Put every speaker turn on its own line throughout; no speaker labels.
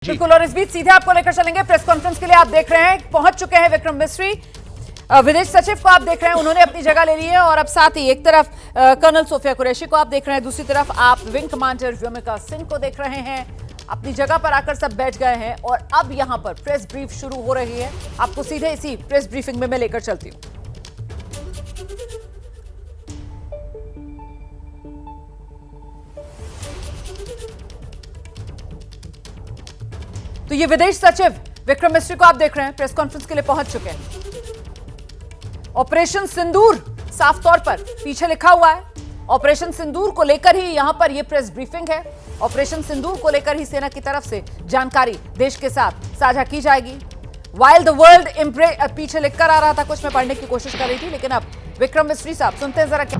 बिल्कुल। और इस बीच सीधे आपको लेकर चलेंगे प्रेस कॉन्फ्रेंस के लिए। आप देख रहे हैं पहुंच चुके हैं विक्रम मिस्री, विदेश सचिव को आप देख रहे हैं, उन्होंने अपनी जगह ले ली है। और अब साथ ही एक तरफ कर्नल सोफिया कुरैशी को आप देख रहे हैं, दूसरी तरफ आप विंग कमांडर व्योमिका सिंह को देख रहे हैं। अपनी जगह पर आकर सब बैठ गए हैं और अब यहां पर प्रेस ब्रीफ शुरू हो रही है। आपको सीधे इसी प्रेस ब्रीफिंग में मैं लेकर चलती हूं। तो ये विदेश सचिव विक्रम मिस्री को आप देख रहे हैं, प्रेस कॉन्फ्रेंस के लिए पहुंच चुके हैं। ऑपरेशन सिंदूर साफ तौर पर पीछे लिखा हुआ है। ऑपरेशन सिंदूर को लेकर ही यहां पर यह प्रेस ब्रीफिंग है। ऑपरेशन सिंदूर को लेकर ही सेना की तरफ से जानकारी देश के साथ साझा की जाएगी। वाइल द वर्ल्ड पीछे लिखकर आ रहा था, कुछ मैं पढ़ने की कोशिश कर रही थी, लेकिन अब विक्रम मिस्री साहब सुनते हैं जरा क्या।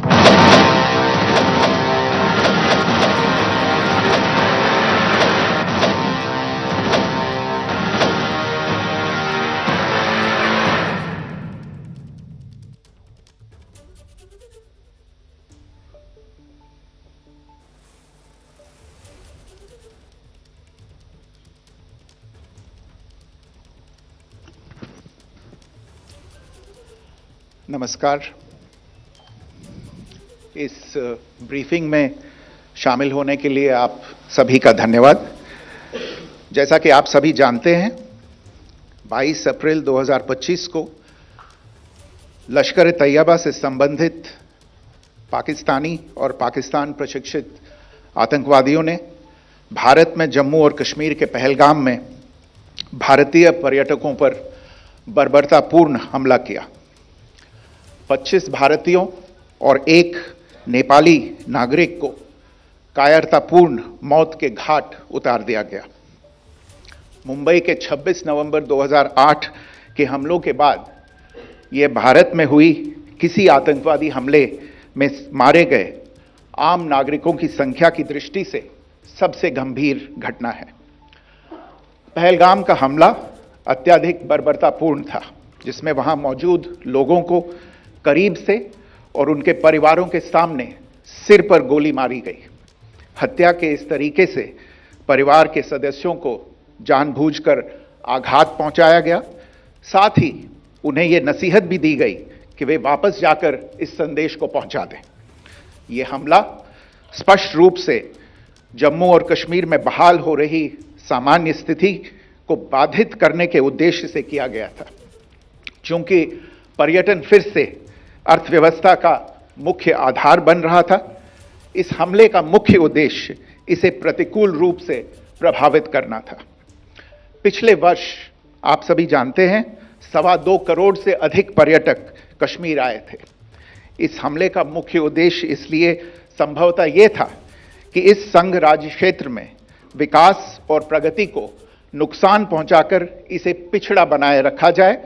नमस्कार। इस ब्रीफिंग में शामिल होने के लिए आप सभी का धन्यवाद। जैसा कि आप सभी जानते हैं, 22 अप्रैल 2025 को लश्कर तैयबा से संबंधित पाकिस्तानी और पाकिस्तान प्रशिक्षित आतंकवादियों ने भारत में जम्मू और कश्मीर के पहलगाम में भारतीय पर्यटकों पर बर्बरतापूर्ण हमला किया। 25 भारतीयों और एक नेपाली नागरिक को कायरतापूर्ण मौत के घाट उतार दिया गया। मुंबई के 26 नवंबर 2008 के हमलों के बाद यह भारत में हुई किसी आतंकवादी हमले में मारे गए आम नागरिकों की संख्या की दृष्टि से सबसे गंभीर घटना है। पहलगाम का हमला अत्यधिक बर्बरतापूर्ण था, जिसमें वहां मौजूद लोगों को करीब से और उनके परिवारों के सामने सिर पर गोली मारी गई। हत्या के इस तरीके से परिवार के सदस्यों को जानबूझकर आघात पहुंचाया गया। साथ ही उन्हें यह नसीहत भी दी गई कि वे वापस जाकर इस संदेश को पहुंचा दें। यह हमला स्पष्ट रूप से जम्मू और कश्मीर में बहाल हो रही सामान्य स्थिति को बाधित करने के उद्देश्य से किया गया था। चूंकि पर्यटन फिर से अर्थव्यवस्था का मुख्य आधार बन रहा था, इस हमले का मुख्य उद्देश्य इसे प्रतिकूल रूप से प्रभावित करना था। पिछले वर्ष आप सभी जानते हैं 2.25 करोड़ से अधिक पर्यटक कश्मीर आए थे। इस हमले का मुख्य उद्देश्य इसलिए संभवतः यह था कि इस संघ राज्य क्षेत्र में विकास और प्रगति को नुकसान पहुंचाकर इसे पिछड़ा बनाए रखा जाए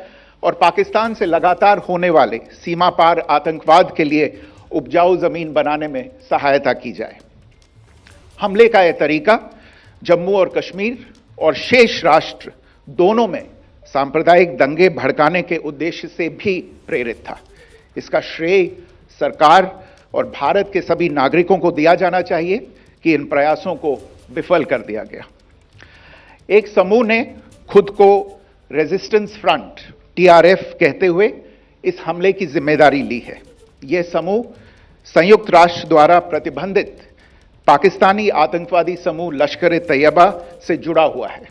और पाकिस्तान से लगातार होने वाले सीमा पार आतंकवाद के लिए उपजाऊ जमीन बनाने में सहायता की जाए। हमले का यह तरीका जम्मू और कश्मीर और शेष राष्ट्र दोनों में सांप्रदायिक दंगे भड़काने के उद्देश्य से भी प्रेरित था। इसका श्रेय सरकार और भारत के सभी नागरिकों को दिया जाना चाहिए कि इन प्रयासों को विफल कर दिया गया। एक समूह ने खुद को रेजिस्टेंस फ्रंट TRF कहते हुए इस हमले की जिम्मेदारी ली है। यह समूह संयुक्त राष्ट्र द्वारा प्रतिबंधित पाकिस्तानी आतंकवादी समूह लश्कर तैयबा से जुड़ा हुआ है।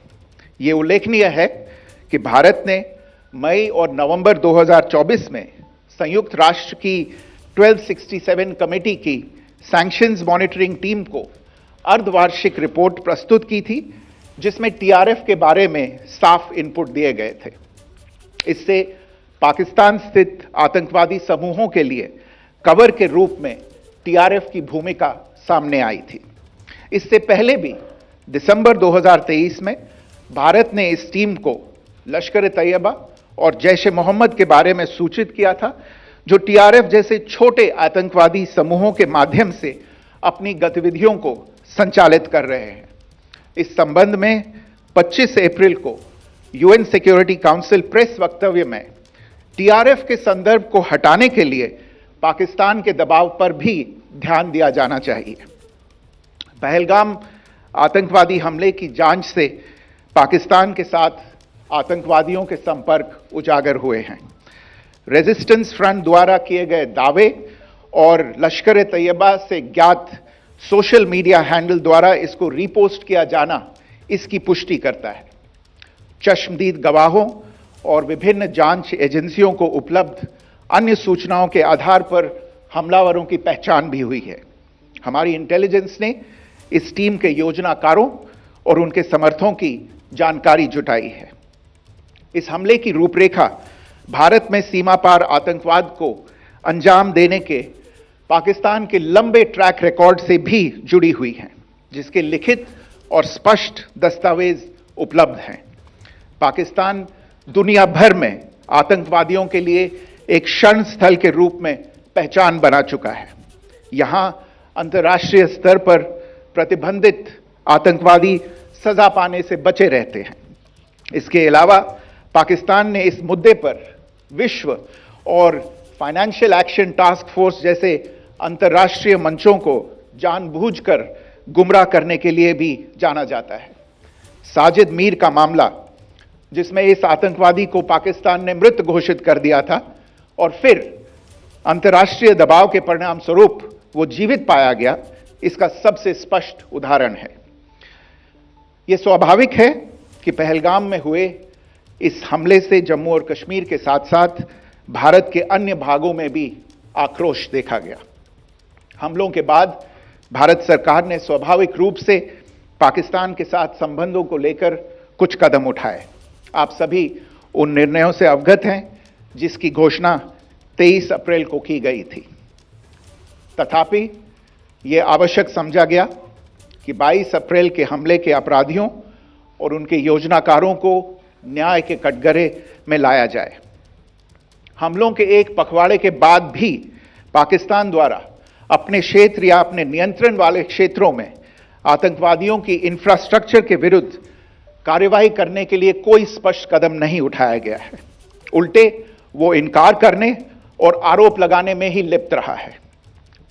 यह उल्लेखनीय है कि भारत ने मई और नवंबर 2024 में संयुक्त राष्ट्र की 1267 कमेटी की सैंक्शंस मॉनिटरिंग टीम को अर्धवार्षिक रिपोर्ट प्रस्तुत की थी, जिसमें TRF के बारे में साफ इनपुट दिए गए थे। इससे पाकिस्तान स्थित आतंकवादी समूहों के लिए कवर के रूप में TRF की भूमिका सामने आई थी। इससे पहले भी दिसंबर 2023 में भारत ने इस टीम को लश्कर तैयबा और जैश ए मोहम्मद के बारे में सूचित किया था, जो TRF जैसे छोटे आतंकवादी समूहों के माध्यम से अपनी गतिविधियों को संचालित कर रहे हैं। इस संबंध में 25 अप्रैल को UN सिक्योरिटी काउंसिल प्रेस वक्तव्य में TRF के संदर्भ को हटाने के लिए पाकिस्तान के दबाव पर भी ध्यान दिया जाना चाहिए। पहलगाम आतंकवादी हमले की जांच से पाकिस्तान के साथ आतंकवादियों के संपर्क उजागर हुए हैं। रेजिस्टेंस फ्रंट द्वारा किए गए दावे और लश्कर तैयबा से ज्ञात सोशल मीडिया हैंडल द्वारा इसको रीपोस्ट किया जाना इसकी पुष्टि करता है। चश्मदीद गवाहों और विभिन्न जांच एजेंसियों को उपलब्ध अन्य सूचनाओं के आधार पर हमलावरों की पहचान भी हुई है। हमारी इंटेलिजेंस ने इस टीम के योजनाकारों और उनके समर्थकों की जानकारी जुटाई है। इस हमले की रूपरेखा भारत में सीमा पार आतंकवाद को अंजाम देने के पाकिस्तान के लंबे ट्रैक रिकॉर्ड से भी जुड़ी हुई है, जिसके लिखित और स्पष्ट दस्तावेज उपलब्ध हैं। पाकिस्तान दुनिया भर में आतंकवादियों के लिए एक शरण स्थल के रूप में पहचान बना चुका है। यहां अंतर्राष्ट्रीय स्तर पर प्रतिबंधित आतंकवादी सजा पाने से बचे रहते हैं। इसके अलावा पाकिस्तान ने इस मुद्दे पर विश्व और फाइनेंशियल एक्शन टास्क फोर्स जैसे अंतर्राष्ट्रीय मंचों को जानबूझकर गुमराह करने के लिए भी जाना जाता है। साजिद मीर का मामला, जिसमें इस आतंकवादी को पाकिस्तान ने मृत घोषित कर दिया था और फिर अंतर्राष्ट्रीय दबाव के परिणाम स्वरूप वो जीवित पाया गया, इसका सबसे स्पष्ट उदाहरण है। यह स्वाभाविक है कि पहलगाम में हुए इस हमले से जम्मू और कश्मीर के साथ साथ भारत के अन्य भागों में भी आक्रोश देखा गया। हमलों के बाद भारत सरकार ने स्वाभाविक रूप से पाकिस्तान के साथ संबंधों को लेकर कुछ कदम उठाए। आप सभी उन निर्णयों से अवगत हैं जिसकी घोषणा 23 अप्रैल को की गई थी। तथापि यह आवश्यक समझा गया कि 22 अप्रैल के हमले के अपराधियों और उनके योजनाकारों को न्याय के कटघरे में लाया जाए। हमलों के एक पखवाड़े के बाद भी पाकिस्तान द्वारा अपने क्षेत्र या अपने नियंत्रण वाले क्षेत्रों में आतंकवादियों की इंफ्रास्ट्रक्चर के विरुद्ध कार्रवाई करने के लिए कोई स्पष्ट कदम नहीं उठाया गया है। उल्टे वो इनकार करने और आरोप लगाने में ही लिप्त रहा है।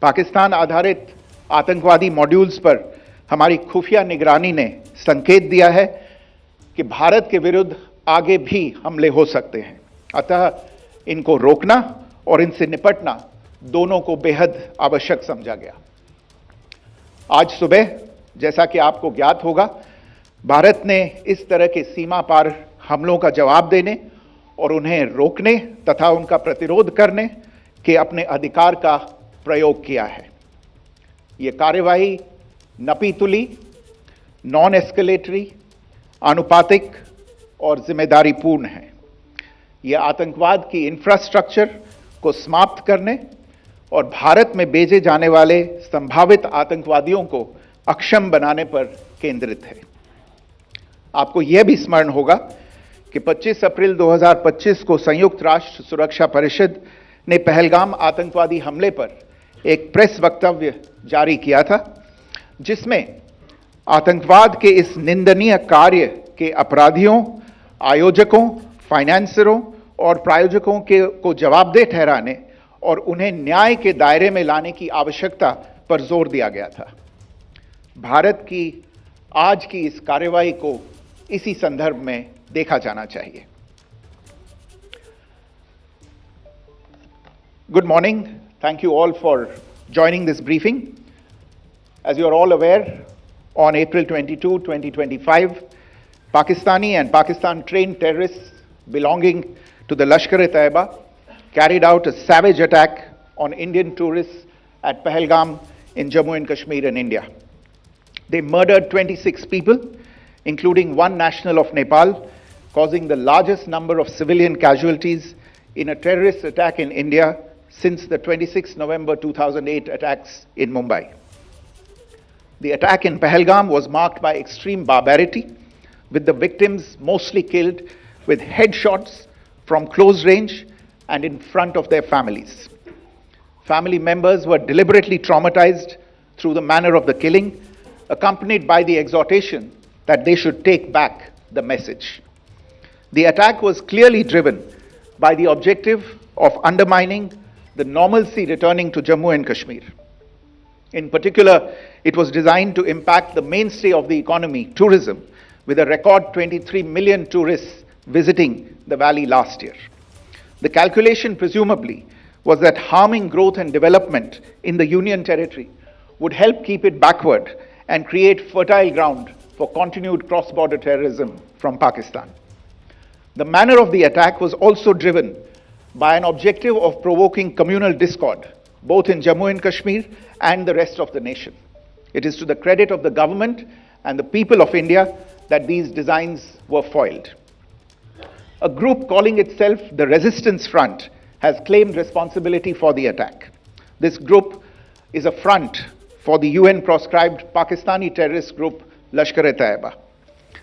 पाकिस्तान आधारित आतंकवादी मॉड्यूल्स पर हमारी खुफिया निगरानी ने संकेत दिया है कि भारत के विरुद्ध आगे भी हमले हो सकते हैं। अतः इनको रोकना और इनसे निपटना दोनों को बेहद आवश्यक समझा गया। आज सुबह, जैसा कि आपको ज्ञात होगा, भारत ने इस तरह के सीमा पार हमलों का जवाब देने और उन्हें रोकने तथा उनका प्रतिरोध करने के अपने अधिकार का प्रयोग किया है। यह कार्यवाही नपीतुली, नॉन एस्केलेटरी, आनुपातिक और जिम्मेदारीपूर्ण है। यह आतंकवाद की इंफ्रास्ट्रक्चर को समाप्त करने और भारत में भेजे जाने वाले संभावित आतंकवादियों को अक्षम बनाने पर केंद्रित है। आपको यह भी स्मरण होगा कि 25 अप्रैल 2025 को संयुक्त राष्ट्र सुरक्षा परिषद ने पहलगाम आतंकवादी हमले पर एक प्रेस वक्तव्य जारी किया था, जिसमें आतंकवाद के इस निंदनीय कार्य के अपराधियों, आयोजकों, फाइनेंसरों और प्रायोजकों को जवाबदेह ठहराने और उन्हें न्याय के दायरे में लाने की आवश्यकता पर जोर दिया गया था। भारत की आज की इस कार्रवाई को इसी संदर्भ में देखा जाना चाहिए। Good morning. Thank you all for joining this briefing. As you are all aware, on April 22, 2025, Pakistani and Pakistan-trained terrorists belonging to the Lashkar-e-Taiba carried out a savage attack on Indian tourists at Pahalgam in Jammu and Kashmir in India. They murdered 26 people, including one national of Nepal, causing the largest number of civilian casualties in a terrorist attack in India since the 26 November 2008 attacks in Mumbai. The attack in Pahalgam was marked by extreme barbarity, with the victims mostly killed with headshots from close range and in front of their families. Family members were deliberately traumatized through the manner of the killing, accompanied by the exhortation that they should take back the message. The attack was clearly driven by the objective of undermining the normalcy returning to Jammu and Kashmir. In particular, it was designed to impact the mainstay of the economy, tourism, with a record 23 million tourists visiting the valley last year. The calculation presumably was that harming growth and development in the Union Territory would help keep it backward and create fertile ground for continued cross-border terrorism from Pakistan. The manner of the attack was also driven by an objective of provoking communal discord, both in Jammu and Kashmir and the rest of the nation. It is to the credit of the government and the people of India that these designs were foiled. A group calling itself the Resistance Front has claimed responsibility for the attack. This group is a front for the UN-proscribed Pakistani terrorist group Lashkar-e-Taiba.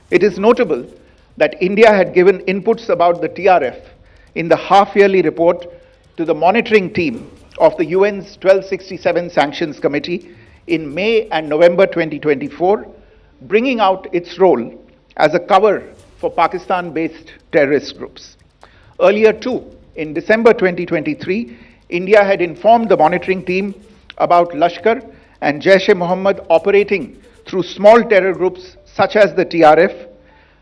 It is notable that India had given inputs about the TRF in the half-yearly report to the monitoring team of the UN's 1267 Sanctions Committee in May and November 2024, bringing out its role as a cover for Pakistan-based terrorist groups. Earlier too, in December 2023, India had informed the monitoring team about Lashkar and Jaish-e-Mohammed operating through small terror groups such as the TRF.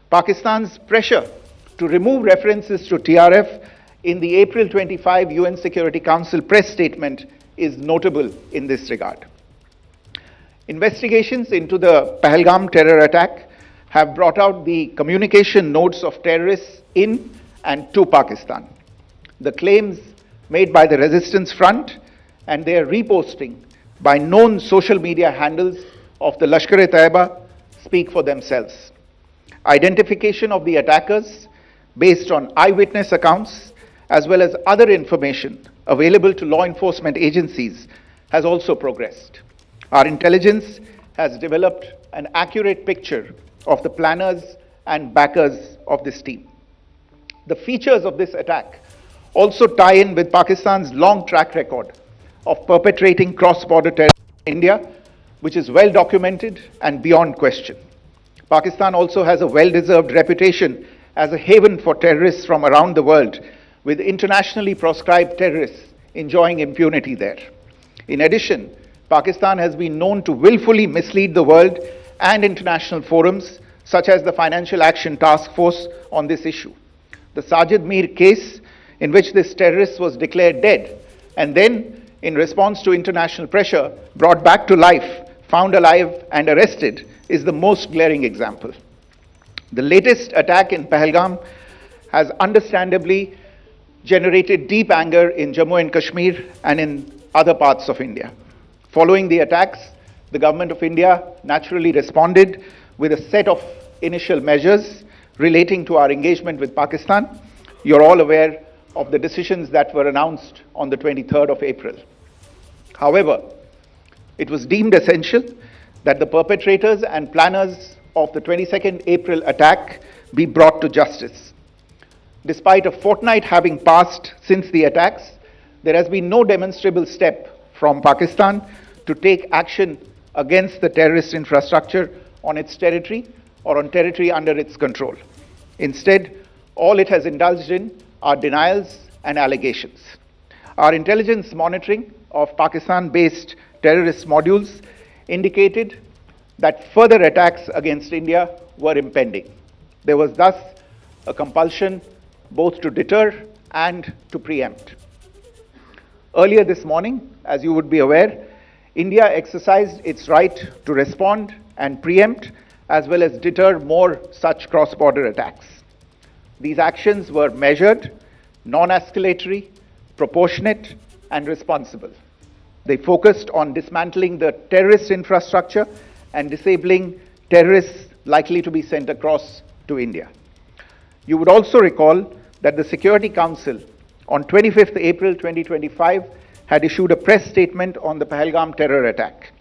Pakistan's pressure to remove references to TRF in the April 25 UN Security Council press statement is notable in this regard. Investigations into the Pahalgam terror attack have brought out the communication notes of terrorists in and to Pakistan. The claims made by the Resistance Front and their reposting by known social media handles of the Lashkar-e-Taiba speak for themselves. Identification of the attackers based on eyewitness accounts as well as other information available to law enforcement agencies has also progressed. Our intelligence has developed an accurate picture of the planners and backers of this team. The features of this attack also tie in with Pakistan's long track record of perpetrating cross-border terror in India, which is well documented and beyond question. Pakistan also has a well-deserved reputation as a haven for terrorists from around the world, with internationally proscribed terrorists enjoying impunity there. In addition, Pakistan has been known to willfully mislead the world and international forums, such as the Financial Action Task Force, on this issue. The Sajid Mir case, in which this terrorist was declared dead and then, in response to international pressure, brought back to life, found alive and arrested, is the most glaring example. The latest attack in Pahalgam has understandably generated deep anger in Jammu and Kashmir and in other parts of India. Following the attacks, the government of India naturally responded with a set of initial measures relating to our engagement with Pakistan. You're all aware of the decisions that were announced on the 23rd of April. However, it was deemed essential that the perpetrators and planners of the 22nd April attack be brought to justice. Despite a fortnight having passed since the attacks, there has been no demonstrable step from Pakistan to take action against the terrorist infrastructure on its territory or on territory under its control. Instead, all it has indulged in are denials and allegations. Our intelligence monitoring of Pakistan-based terrorist modules indicated that further attacks against India were impending. There was thus a compulsion both to deter and to preempt. Earlier this morning, as you would be aware, India exercised its right to respond and preempt as well as deter more such cross-border attacks. These actions were measured, non-escalatory, proportionate, and responsible. They focused on dismantling the terrorist infrastructure and disabling terrorists likely to be sent across to India. You would also recall that the Security Council on 25th April 2025 had issued a press statement on the Pahalgam terror attack,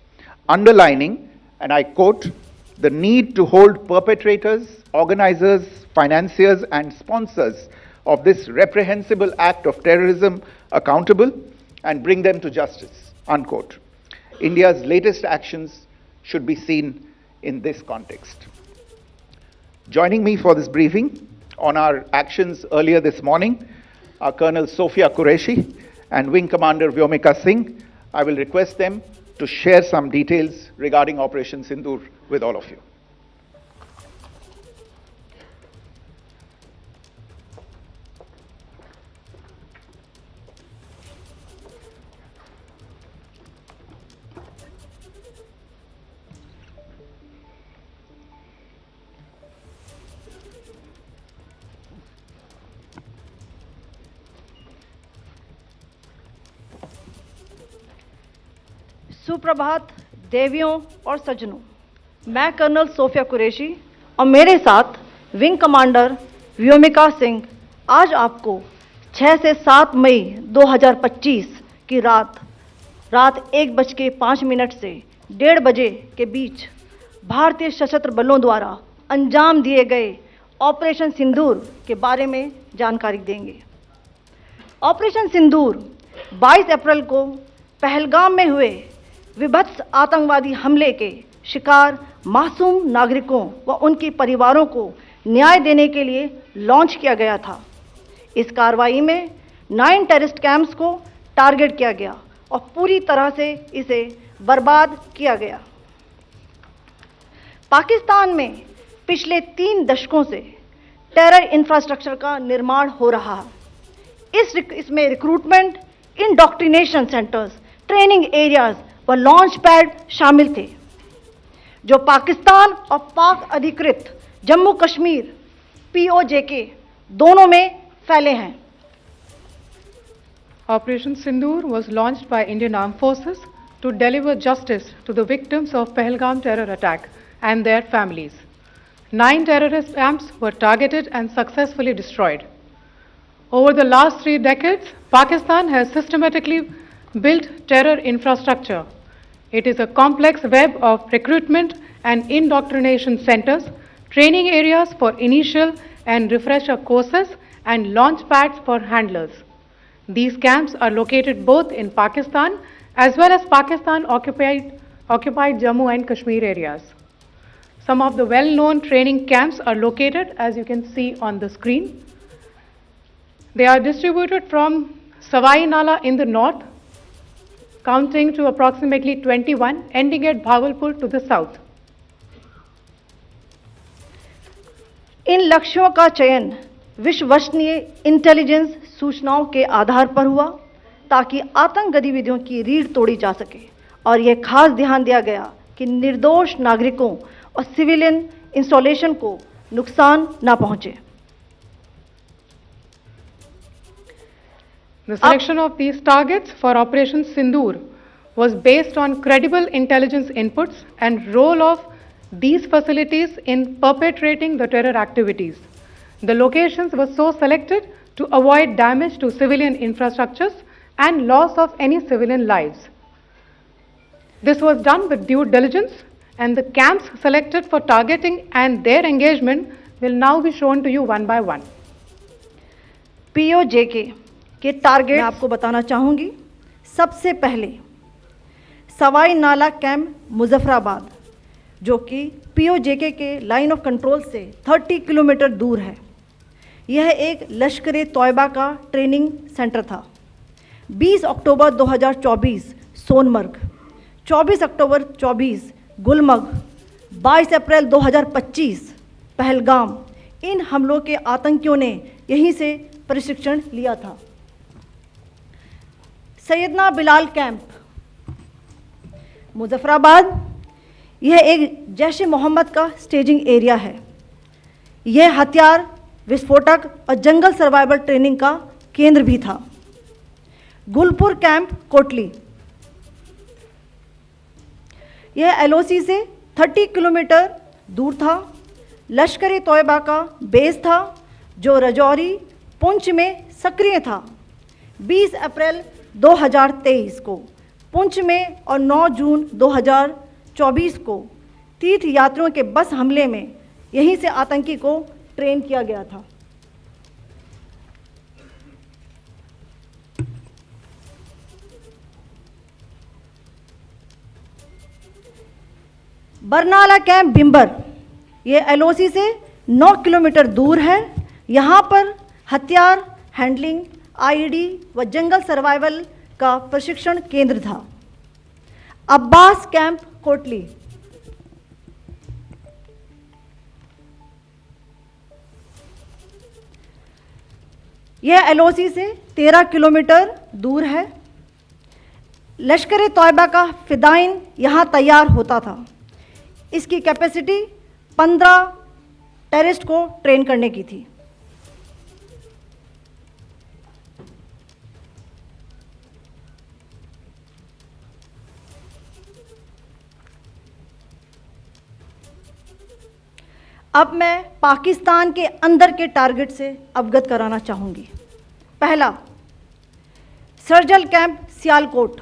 underlining, and I quote, the need to hold perpetrators, organizers, financiers, and sponsors of this reprehensible act of terrorism accountable and bring them to justice, unquote. India's latest actions should be seen in this context. Joining me for this briefing on our actions earlier this morning are Colonel Sophia Qureshi and Wing Commander Vyomika Singh. I will request them to share some details regarding Operation Sindoor with all of you.
सुप्रभात देवियों और सज्जनों, मैं colonel Sophia Qureshi और मेरे साथ wing commander Vyomika Singh आज आपको 6 से 7 मई 2025 की रात 1:05 से 1:30 बजे के बीच भारतीय सशस्त्र बलों द्वारा अंजाम दिए गए ऑपरेशन सिंदूर के बारे में जानकारी देंगे। ऑपरेशन सिंदूर 22 अप्रैल को पहलगाम में हुए विभत्स आतंकवादी हमले के शिकार मासूम नागरिकों व उनके परिवारों को न्याय देने के लिए लॉन्च किया गया था। इस कार्रवाई में 9 टेररिस्ट कैंप्स को टारगेट किया गया और पूरी तरह से इसे बर्बाद किया गया। पाकिस्तान में पिछले 3 दशकों से टेरर इंफ्रास्ट्रक्चर का निर्माण हो रहा है। इसमें recruitment, indoctrination centres, training areas व लॉन्च पैड शामिल थे, जो पाकिस्तान और पाक अधिकृत जम्मू कश्मीर POJK दोनों में फैले हैं।
Operation Sindoor was launched by Indian Armed Forces to deliver justice to the victims of Pahalgam terror attack and their families. 9 terrorist camps were targeted and successfully destroyed. Over the last 3 decades, Pakistan has systematically built terror infrastructure. It is a complex web of recruitment and indoctrination centers, training areas for initial and refresher courses, and launch pads for handlers. These camps are located both in Pakistan as well as Pakistan-occupied Jammu and Kashmir areas. Some of the well-known training camps are located, as you can see on the screen. They are distributed from Savai Nala in the north, counting to approximately 21, ending at Bhagalpur to the south.
इन लक्ष्यों का चयन विश्वसनीय intelligence सूचनाओं के आधार पर हुआ ताकि आतंक गतिविधियों की रीढ़ तोड़ी जा सके, और यह खास ध्यान दिया गया कि निर्दोष नागरिकों और सिविलियन इंस्टॉलेशन को नुकसान न पहुंचे।
The selection of these targets for Operation Sindoor was based on credible intelligence inputs and role of these facilities in perpetrating the terror activities. The locations were so selected to avoid damage to civilian infrastructures and loss of any civilian lives. This was done with due diligence, and the camps selected for targeting and their engagement will now be shown to you one by one.
POJK के target आपको बताना चाहूंगी। सबसे पहले सवाई नाला camp Muzaffarabad, जो कि POJK के लाइन ऑफ कंट्रोल से 30 किलोमीटर दूर है। यह एक लश्कर तौयबा का ट्रेनिंग सेंटर था। 20 अक्टूबर 2024 सोनमर्ग, 24 अक्टूबर 24 गुलमर्ग, 22 अप्रैल 2025 पहलगाम, इन हमलों के आतंकियों ने यहीं से प्रशिक्षण लिया था। सैयदना बिलाल कैंप मुजफ्फराबाद, यह एक जैश ए मोहम्मद का स्टेजिंग एरिया है। यह हथियार, विस्फोटक और जंगल सर्वाइवल ट्रेनिंग का केंद्र भी था। गुलपुर कैंप कोटली, यह LOC से 30 किलोमीटर दूर था। लश्कर तौयबा का बेस था, जो रजौरी पुंछ में सक्रिय था। 20 अप्रैल 2023 को पुंछ में और 9 जून 2024 को तीर्थ यात्रियों के बस हमले में यहीं से आतंकी को ट्रेन किया गया था। बरनाला कैंप बिम्बर, ये LOC से 9 किलोमीटर दूर है। यहाँ पर हथियार, हैंडलिंग, IED व जंगल सर्वाइवल का प्रशिक्षण केंद्र था। अब्बास कैंप कोटली, यह LOC से 13 किलोमीटर दूर है। लश्कर तौयबा का फिदाइन यहाँ तैयार होता था। इसकी कैपेसिटी 15 टेररिस्ट को ट्रेन करने की थी। अब मैं पाकिस्तान के अंदर के टारगेट से अवगत कराना चाहूँगी। पहला, सर्जिकल कैंप सियालकोट।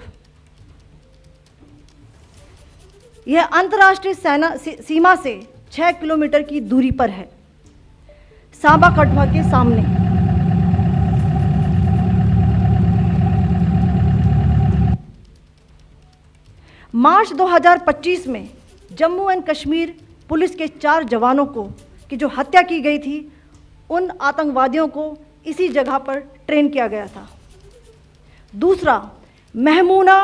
यह अंतर्राष्ट्रीय सीमा से 6 किलोमीटर की दूरी पर है, सांबा कठुआ के सामने। मार्च 2025 में जम्मू एंड कश्मीर पुलिस के 4 जवानों को की जो हत्या की गई थी, उन आतंकवादियों को इसी जगह पर ट्रेन किया गया था। दूसरा, महमूना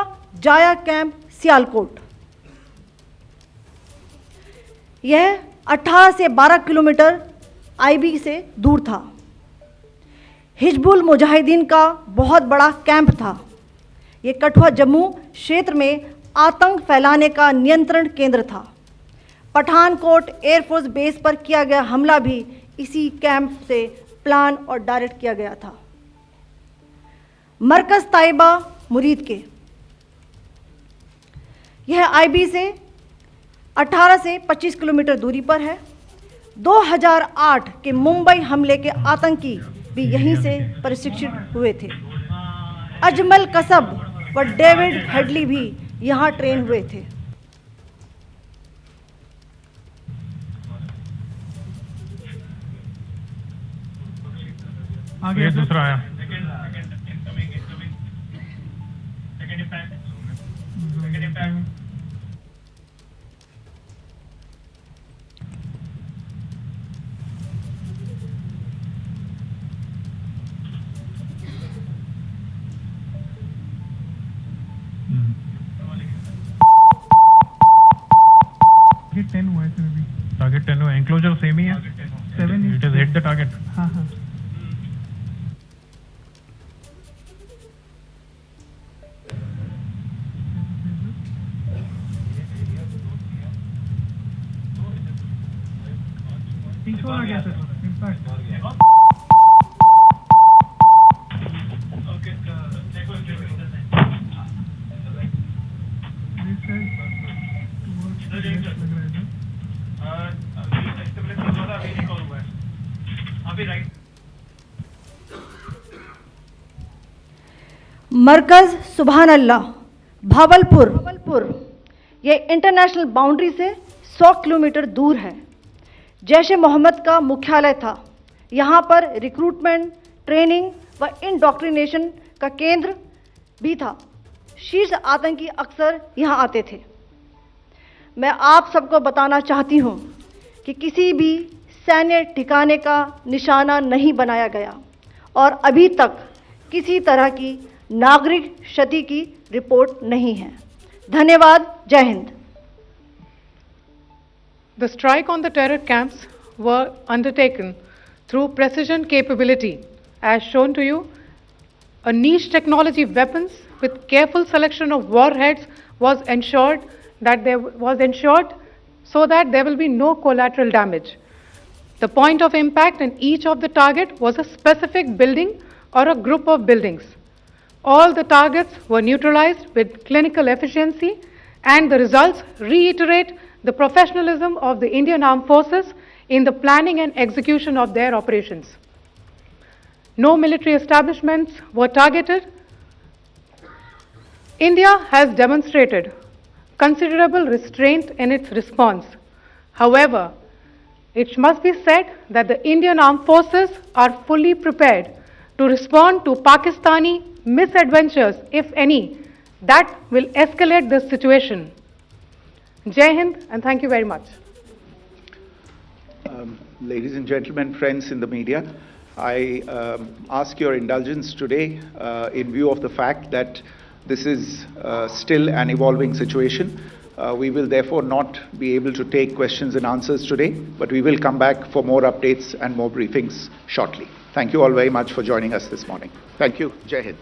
जाया कैंप सियालकोट। यह 18 से 12 किलोमीटर आईबी से दूर था। हिजबुल मुजाहिदीन का बहुत बड़ा कैंप था। ये कठुआ जम्मू क्षेत्र में आतंक फैलाने का नियंत्रण केंद्र था। पठानकोट एयरफोर्स बेस पर किया गया हमला भी इसी कैंप से प्लान और डायरेक्ट किया गया था। मरकज ताइबा मुरीद के, यह आईबी से 18 से 25 किलोमीटर दूरी पर है। 2008 के मुंबई हमले के आतंकी भी यहीं से प्रशिक्षित हुए थे। अजमल कसब व डेविड हेडली भी यहाँ ट्रेन हुए थे।
आगे दूसरा आया।
टारगेट 10 हुआ है सर अभी।
टारगेट 10 हुआ, एंक्लोजर सेम ही है।
7
it is hit the target.
हाँ हाँ। आ गया सर इम्पैक्ट।
मरकज सुभान अल्लाह भावलपुर, यह इंटरनेशनल बाउंड्री से 100 किलोमीटर दूर है। जैश ए मोहम्मद का मुख्यालय था। यहाँ पर रिक्रूटमेंट, ट्रेनिंग व इंडॉक्ट्रिनेशन का केंद्र भी था। शीर्ष आतंकी अक्सर यहाँ आते थे। मैं आप सबको बताना चाहती हूँ कि किसी भी सैन्य ठिकाने का निशाना नहीं बनाया गया और अभी तक किसी तरह की नागरिक क्षति की रिपोर्ट नहीं है। धन्यवाद। जय Hind.
The strike on the terror camps were undertaken through precision capability, as shown to you. A niche technology weapons with careful selection of warheads was ensured so that there will be no collateral damage. The point of impact in each of the target was a specific building or a group of buildings. All the targets were neutralized with clinical efficiency, and the results reiterate the professionalism of the Indian Armed Forces in the planning and execution of their operations. No military establishments were targeted. India has demonstrated considerable restraint in its response. However, it must be said that the Indian Armed Forces are fully prepared to respond to Pakistani misadventures, if any, that will escalate the situation. Jai Hind, and thank you very much.
Ladies and gentlemen, friends in the media, I ask your indulgence today in view of the fact that this is still an evolving situation. We will therefore not be able to take questions and answers today, but we will come back for more updates and more briefings shortly. Thank you all very much for joining us this morning. Thank you. Jai Hind.